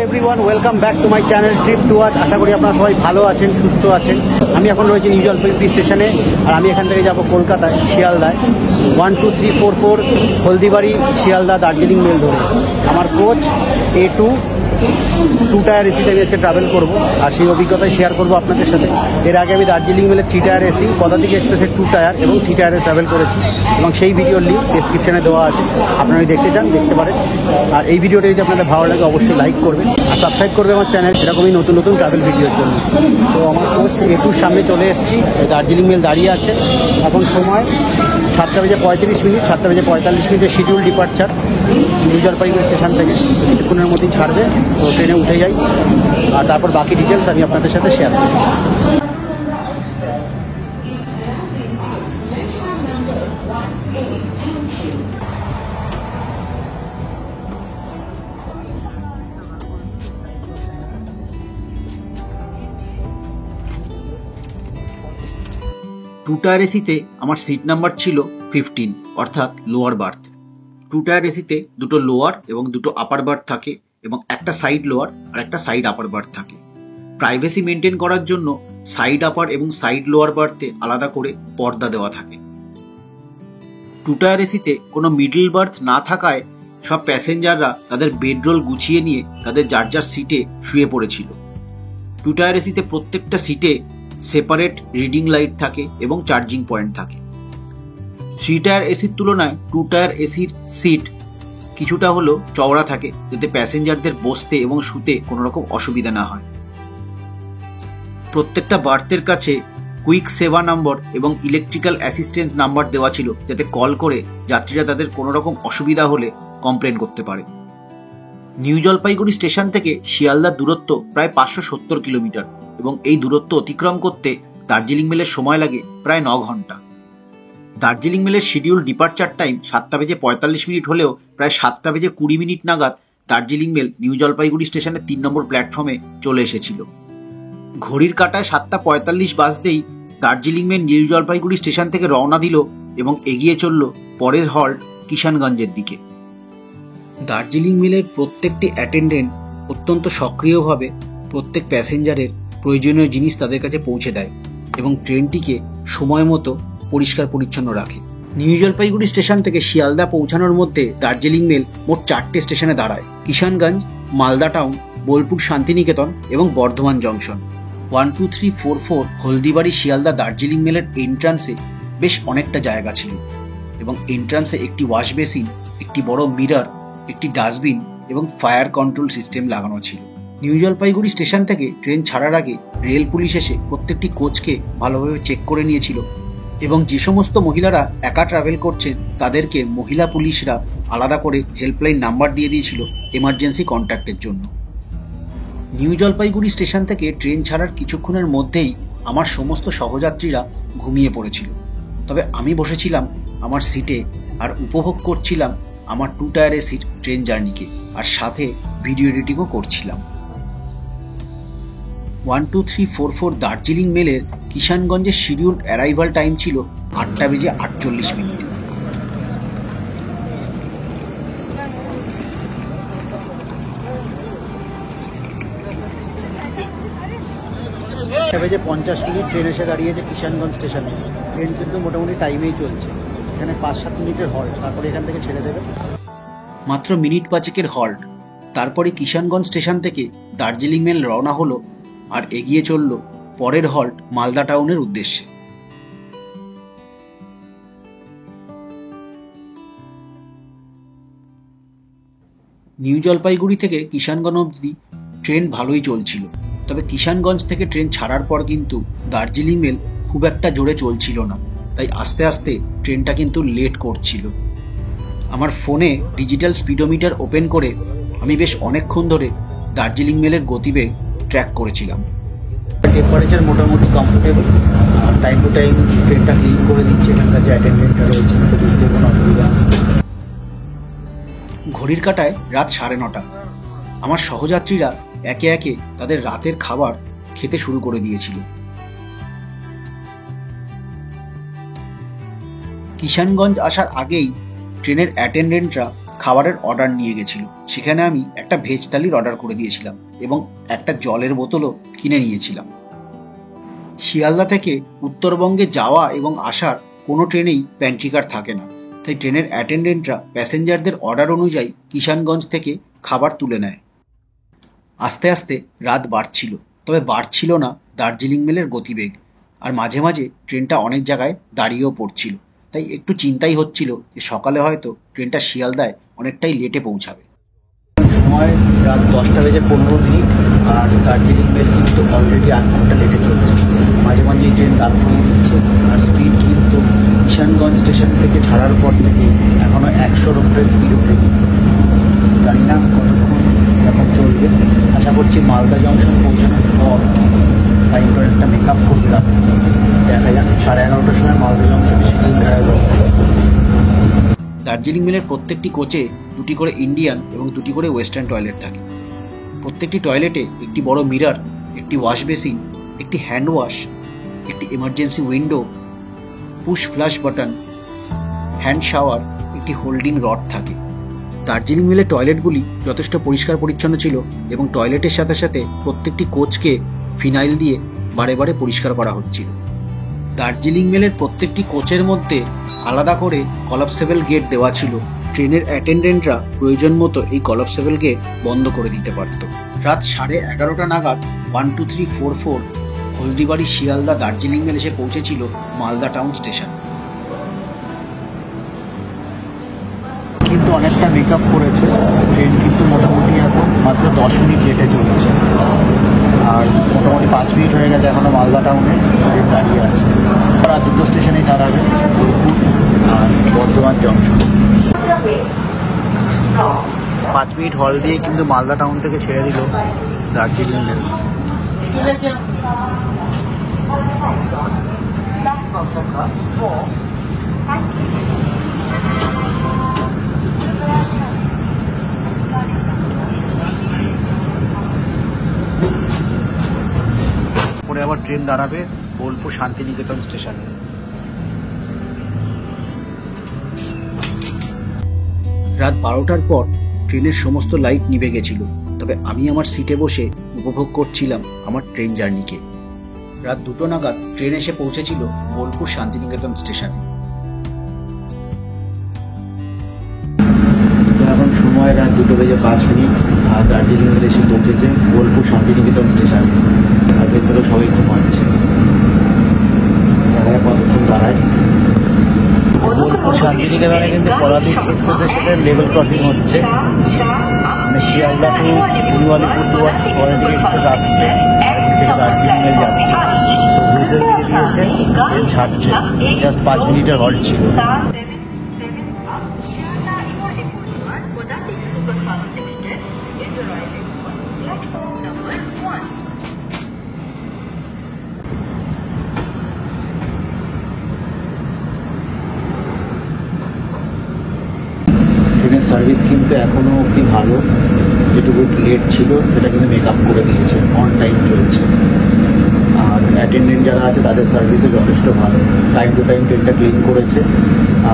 Everyone, welcome back to my channel trip tours. আশা করি আপনারা সবাই ভালো আছেন, সুস্থ আছেন। আমি এখন রয়েছি নিউ জলপাইগুড়ি স্টেশনে, আর আমি এখান থেকে যাব কলকাতায় শিয়ালদায় 12344 হলদিবাড়ি শিয়ালদা দার্জিলিং মেল ধরে। আমার কোচ A2 2 টায়ার এসিতে আমি আজকে ট্রাভেল করবো, আর সেই অভিজ্ঞতায় শেয়ার করবো আপনাদের সাথে। এর আগে আমি দার্জিলিং মেলে 3 টায়ার এসি, পদাতিক এক্সপ্রেসের 2 টায়ার এবং 3 টায়ারে ট্রাভেল করেছি, এবং সেই ভিডিওর লিঙ্ক ডেসক্রিপশনে দেওয়া আছে। আপনারা যদি দেখতে চান দেখতে পারেন। আর এই ভিডিওটা যদি আপনাদের ভালো লাগে অবশ্যই লাইক করবেন আর সাবস্ক্রাইব করবে আমার চ্যানেল, এরকমই নতুন নতুন ট্রাভেল ভিডিওর জন্য। তো আমার কোচ A2-র সামনে চলে এসেছি, দার্জিলিং মেল দাঁড়িয়ে আছে। এখন সময় 7:35, 7:45 schedule departure new Jalpaiguri station থেকে। কিছুক্ষণের মধ্যেই ছাড়বে, তো ট্রেনে উঠে যাই, আর তারপর বাকি ডিটেলস আমি আপনাদের সাথে শেয়ার করছি। টু টায়ার এসিতে আমার সিট নাম্বার ছিল 15, অর্থাৎ লোয়ার বার্থ। টু টায়ার এসিতে দুটো লোয়ার এবং দুটো আপার বার্থ থাকে, এবং একটা সাইড লোয়ার আর একটা সাইড আপার বার্থ থাকে। প্রাইভেসি মেনটেন করার জন্য সাইড আপার এবং সাইড লোয়ার বার্থে আলাদা করে পর্দা দেওয়া থাকে। টু টায়ার এসিতে কোনো মিডল বার্থ না থাকায় সব প্যাসেঞ্জাররা তাদের বেডরোল গুছিয়ে নিয়ে তাদের যার যার সিটে শুয়ে পড়েছিল। টু টায়ার এসিতে প্রত্যেকটা সিটে সেপারেট রিডিং লাইট থাকে এবং চার্জিং পয়েন্ট থাকে। 3 টায়ার এসির তুলনায় 2 টায়ার এসির সিট কিছুটা হলেও চওড়া থাকে, যাতে প্যাসেঞ্জারদের বসতে এবং শুতে কোনো রকম অসুবিধা না হয়। প্রত্যেকটা বার্থের কাছে কুইক সেবা নম্বর এবং ইলেকট্রিক্যাল অ্যাসিস্ট্যান্স নাম্বার দেওয়া ছিল, যাতে কল করে যাত্রীরা তাদের কোনো রকম অসুবিধা হলে কমপ্লেন করতে পারে। নিউ জলপাইগুড়ি স্টেশন থেকে শিয়ালদার দূরত্ব প্রায় 570 কিলোমিটার, এবং এই দূরত্ব অতিক্রম করতে দার্জিলিং মেলের সময় লাগে প্রায় 9 ঘন্টা। দার্জিলিং মেলের শিডিউল ডিপার্চার টাইম 7:45 হলেও প্রায় 7:20 নাগাদ দার্জিলিং মেল নিউ জলপাইগুড়ি স্টেশনের 3 নম্বর প্ল্যাটফর্মে চলে এসেছিল। ঘড়ির কাঁটায় 7:45 বাজতেই Darjeeling mail New Jalpaiguri station থেকে রওনা দিল এবং এগিয়ে চলল পরের হল্ট কিষানগঞ্জের দিকে। দার্জিলিং মেলের প্রত্যেকটি অ্যাটেন্ডেন্ট অত্যন্ত সক্রিয়ভাবে প্রত্যেক প্যাসেঞ্জারের প্রয়োজনীয় জিনিস তাদের কাছে পৌঁছে দেয় এবং ট্রেনটিকে সময় মতো পরিষ্কার পরিচ্ছন্ন রাখে। নিউ জলপাইগুড়ি স্টেশন থেকে শিয়ালদা পৌঁছানোর মধ্যে দার্জিলিং মেল মোট 4টে স্টেশনে দাঁড়ায়: কিষানগঞ্জ, মালদা টাউন, বোলপুর শান্তিনিকেতন এবং বর্ধমান জংশন। 12344 হলদিবাড়ি শিয়ালদা দার্জিলিং মেলের এন্ট্রান্সে বেশ অনেকটা জায়গা ছিল, এবং এন্ট্রান্সে একটি ওয়াশ বেসিন, একটি বড় মিরর, একটি ডাস্টবিন এবং ফায়ার কন্ট্রোল সিস্টেম লাগানো ছিল। নিউ জলপাইগুড়ি স্টেশন থেকে ট্রেন ছাড়ার আগে রেল পুলিশ এসে প্রত্যেকটি কোচকে ভালোভাবে চেক করে নিয়েছিল, এবং যে সমস্ত মহিলারা একা ট্রাভেল করছেন তাদেরকে মহিলা পুলিশরা আলাদা করে হেল্পলাইন নাম্বার দিয়ে দিয়েছিল এমার্জেন্সি কন্ট্যাক্টের জন্য। নিউ জলপাইগুড়ি স্টেশন থেকে ট্রেন ছাড়ার কিছুক্ষণের মধ্যেই আমার সমস্ত সহযাত্রীরা ঘুমিয়ে পড়েছিল, তবে আমি বসেছিলাম আমার সিটে আর উপভোগ করছিলাম আমার 2 টায়ার এসির ট্রেন জার্নিকে, আর সাথে ভিডিও এডিটিংও করছিলাম। 12344 দার্জিলিং মেলের কিষানগঞ্জের শিডিউল অ্যারাইভাল টাইম ছিল 8:48। বেজে 50 মিনিট ট্রেন এসে দাঁড়িয়েছে কিষানগঞ্জ স্টেশনে। ট্রেন কিন্তু মোটামুটি টাইমেই চলছে, এখানে 5-7 মিনিটের হল্ট, তারপরে এখান থেকে ছেড়ে দেবে। মাত্র মিনিট 5 হল্ট, তারপরে কিষানগঞ্জ স্টেশন থেকে দার্জিলিং মেল রওনা হলো আর এগিয়ে চলল পরের হল্ট মালদা টাউনের উদ্দেশ্যে। নিউ জলপাইগুড়ি থেকে কিষানগঞ্জ অবধি ট্রেন ভালোই চলছিল, তবে কিষানগঞ্জ থেকে ট্রেন ছাড়ার পর কিন্তু দার্জিলিং মেল খুব একটা জোরে চলছিল না, তাই আস্তে আস্তে ট্রেনটা কিন্তু লেট করছিল। আমার ফোনে ডিজিটাল স্পিডোমিটার ওপেন করে আমি বেশ অনেকক্ষণ ধরে দার্জিলিং মেলের গতিবেগ ট্র্যাক করেছিলাম। টেম্পারেচার মোটামুটি কমফোর্টেবল, আর টাইম টু টাইম ট্রেনটা ক্লিন করে দিচ্ছে এখানকার যে অ্যাটেন্ডেন্টরা রয়েছে, তো বুঝতে কোনো অসুবিধা নেই। ঘড়ির কাঁটায় রাত 9:30। আমার সহযাত্রীরা একে একে তাদের রাতের খাবার খেতে শুরু করে দিয়েছিল। কিষানগঞ্জ আসার আগেই ট্রেনের অ্যাটেন্ডেন্টরা খাবারের অর্ডার নিয়ে গেছিল। সেখানে আমি একটা ভেজ থালির অর্ডার করে দিয়েছিলাম এবং একটা জলের বোতলও কিনে নিয়েছিলাম। শিয়ালদা থেকে উত্তরবঙ্গে যাওয়া এবং আসার কোনো ট্রেনেই প্যান্ট্রি কার থাকে না, তাই ট্রেনের অ্যাটেন্ডেন্টরা প্যাসেঞ্জারদের অর্ডার অনুযায়ী কিষানগঞ্জ থেকে খাবার তুলে নেয়। আস্তে আস্তে রাত বাড়ছিল, তবে বাড়ছিল না দার্জিলিং মেলের গতিবেগ, আর মাঝে মাঝে ট্রেনটা অনেক জায়গায় দাঁড়িয়েও পড়ছিল। তাই একটু চিন্তাই হচ্ছিল যে সকালে হয়তো ট্রেনটা শিয়ালদায় অনেকটাই লেটে পৌঁছাবে। সময় রাত 10:15, আর দার্জিলিং মেল কিন্তু অলরেডি আধ ঘন্টা লেটে চলছে। মাঝে মাঝে ট্রেন দাঁড় করিয়ে দিচ্ছে, আর স্পিড কিন্তু কিষানগঞ্জ স্টেশন থেকে ছাড়ার পর থেকে এখনও 100-র উপরে স্পিড উঠে। জানি না কতক্ষণ এখন চলবে। আশা করছি মালদা জংশন পৌঁছানোর পর টাইমটা একটা মেকআপ করবে রাত, দেখা যাক। 11:30টার সময় মালদা জংশনে শিডিউল দেখা যাবে। দার্জিলিং মেলের প্রত্যেকটি কোচে 2টি করে ইন্ডিয়ান এবং 2টি করে ওয়েস্টার্ন টয়লেট থাকে। প্রত্যেকটি টয়লেটে একটি বড় মিরর, একটি ওয়াশ বেসিন, একটি হ্যান্ড ওয়াশ, একটি emergency window, push flush button, hand shower, একটি হোল্ডিং রড থাকে। দার্জিলিং মেলের টয়লেটগুলি যথেষ্ট পরিষ্কার পরিচ্ছন্ন ছিল এবং টয়লেটের সাথে সাথে প্রত্যেকটি কোচকে ফিনাইল দিয়ে বারে বারে পরিষ্কার করা হচ্ছিল। দার্জিলিং মেলের প্রত্যেকটি কোচের মধ্যে আলাদা করে কলাপসেবল গেট দেওয়া ছিল। ট্রেনের অ্যাটেন্ডেন্টরা প্রয়োজন মতো এই কলাপসেবল গেট বন্ধ করে দিতে পারত। রাত 11:30 নাগাদ 12344 হলদিবাড়ি শিয়ালদা দার্জিলিং মেল এসে পৌঁছেছিল মালদা টাউন স্টেশন। কিন্তু অনেকটা মেকআপ করেছে ট্রেন, কিন্তু মোটামুটি এখন মাত্র 10 মিনিট লেটে চলছে, আর মোটামুটি 5 মিনিট হয়ে গেছে এখনও মালদা টাউনে ট্রেন দাঁড়িয়ে আছে। আর 2টো স্টেশনেই দাঁড়াবে, বোলপুর আর বর্ধমান জংশন। 5 মিনিট হল দিয়ে কিন্তু মালদা টাউন থেকে ছেড়ে দিল দার্জিলিং মেল। পরে আবার ট্রেন দাঁড়াবে বোলপুর শান্তিনিকেতন স্টেশনে। রাত 12টার পর ট্রেনের সমস্ত লাইট নিভে গেছিল, তবে আমি আমার সিটে বসে উপভোগ করছিলাম আমার ট্রেন জার্নিকে। রাত 2টো নাগাদ ট্রেন এসে পৌঁছেছিল বোলপুর শান্তিনিকেতন স্টেশনে। এখন সময় রাত 2:05, আর দার্জিলিং মেল এসে পৌঁছেছে বোলপুর শান্তিনিকেতন স্টেশনে, আর ভেতরে সবাই ঘুমাচ্ছে। দেখা যাক কতক্ষণ দাঁড়ায়। বোলপুর শান্তিনিকেতনে কিন্তু পদাতিক এক্সপ্রেসের সাথে লেভেল ক্রসিং হচ্ছে, মানে শিয়ালদা টু নিউ আলিপুরদুয়ার পদাতিক এক্সপ্রেস আসছে, আর থেকে দার্জিলিং মেল যাচ্ছে। হুইসেল দিয়ে দিয়েছে, ট্রেন ছাড়ছে। জাস্ট 5 মিনিটের হল্ট ছিল। ট্রেনের সার্ভিস কিন্তু এখনও অবধি ভালো, যেটুকু লেট ছিল সেটা কিন্তু মেকআপ করে দিয়েছে, অন টাইম চলছে। আর অ্যাটেন্ডেন্ট যারা আছে তাদের সার্ভিসও যথেষ্ট ভালো, টাইম টু টাইম ট্রেনটা ক্লিন করেছে,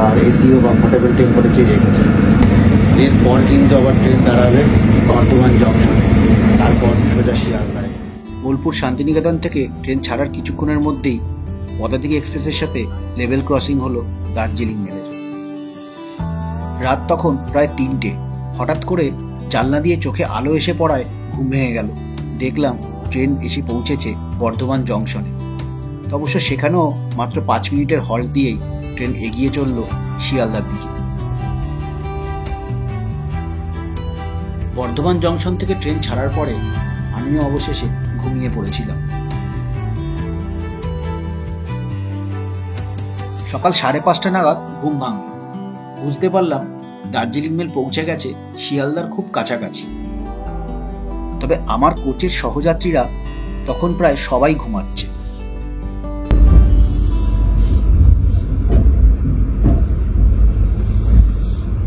আর এসিও কমফোর্টেবল টেম্পারেচার রেখেছে। এরপর কিন্তু আবার ট্রেন দাঁড়াবে বর্ধমান জংশনে, তারপর সোজা শিয়ালদায়। বোলপুর শান্তিনিকেতন থেকে ট্রেন ছাড়ার কিছুক্ষণের মধ্যেই পদাতিক এক্সপ্রেসের সাথে লেভেল ক্রসিং হলো দার্জিলিং মেলের। রাত তখন প্রায় 3টে। হঠাৎ করে জানলা দিয়ে চোখে আলো এসে পড়ায় ঘুম ভেঙে গেল। দেখলাম ট্রেন এসে পৌঁছেছে বর্ধমান জংশনে। অবশ্য সেখানেও মাত্র 5 মিনিটের হল্ট দিয়েই ট্রেন এগিয়ে চলল শিয়ালদার দিকে। বর্ধমান জংশন থেকে ট্রেন ছাড়ার পরে আমিও অবশেষে ঘুমিয়ে পড়েছিলাম। সকাল 5:30 নাগাদ ঘুম ভাঙল। বুঝতে পারলাম দার্জিলিং মেল পৌঁছে গেছে শিয়ালদার খুব কাছাকাছি। তবে আমার কোচের সহযাত্রীরা তখন প্রায় সবাই ঘুমাচ্ছে।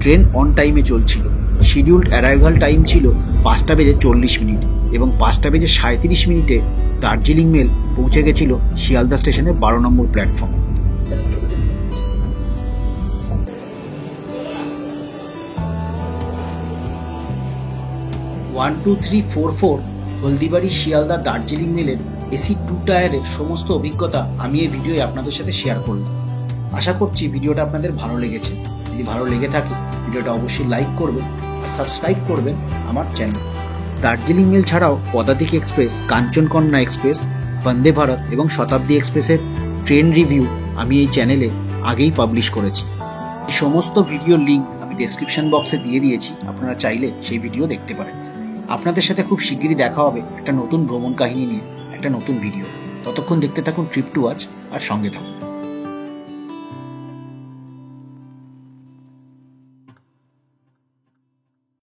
ট্রেন অন টাইমে চলছিল। শিডিউলড অ্যারাইভাল টাইম ছিল 5:40 এবং 5:37 দার্জিলিং মেল পৌঁছে গেছিল শিয়ালদা স্টেশনের 12 নম্বর প্ল্যাটফর্মে। One two three four four Haldibari Sealdah Darjeeling মেলের এসি 2 টায়ারের সমস্ত অভিজ্ঞতা আমি এই ভিডিওয় আপনাদের সাথে শেয়ার করলাম। আশা করছি ভিডিওটা আপনাদের ভালো লেগেছে। যদি ভালো লেগে থাকে ভিডিওটা অবশ্যই লাইক করবেন আর সাবস্ক্রাইব করবেন আমার চ্যানেল। দার্জিলিং মেল ছাড়াও পদাতিক এক্সপ্রেস, কাঞ্চনকন্যা এক্সপ্রেস, বন্দে ভারত এবং শতাব্দী এক্সপ্রেসের ট্রেন রিভিউ আমি এই চ্যানেলে আগেই পাবলিশ করেছি। এই সমস্ত ভিডিওর লিঙ্ক আমি ডেসক্রিপশন বক্সে দিয়ে দিয়েছি, আপনারা চাইলে সেই ভিডিও দেখতে পারেন। আপনাদের সাথে খুব শিগগিরই দেখা হবে একটা নতুন ভ্রমণ কাহিনী নিয়ে, একটা নতুন ভিডিও। ততক্ষণ দেখতে থাকুন ট্রিপ টু ওয়াচ আর সঙ্গে থাকুন।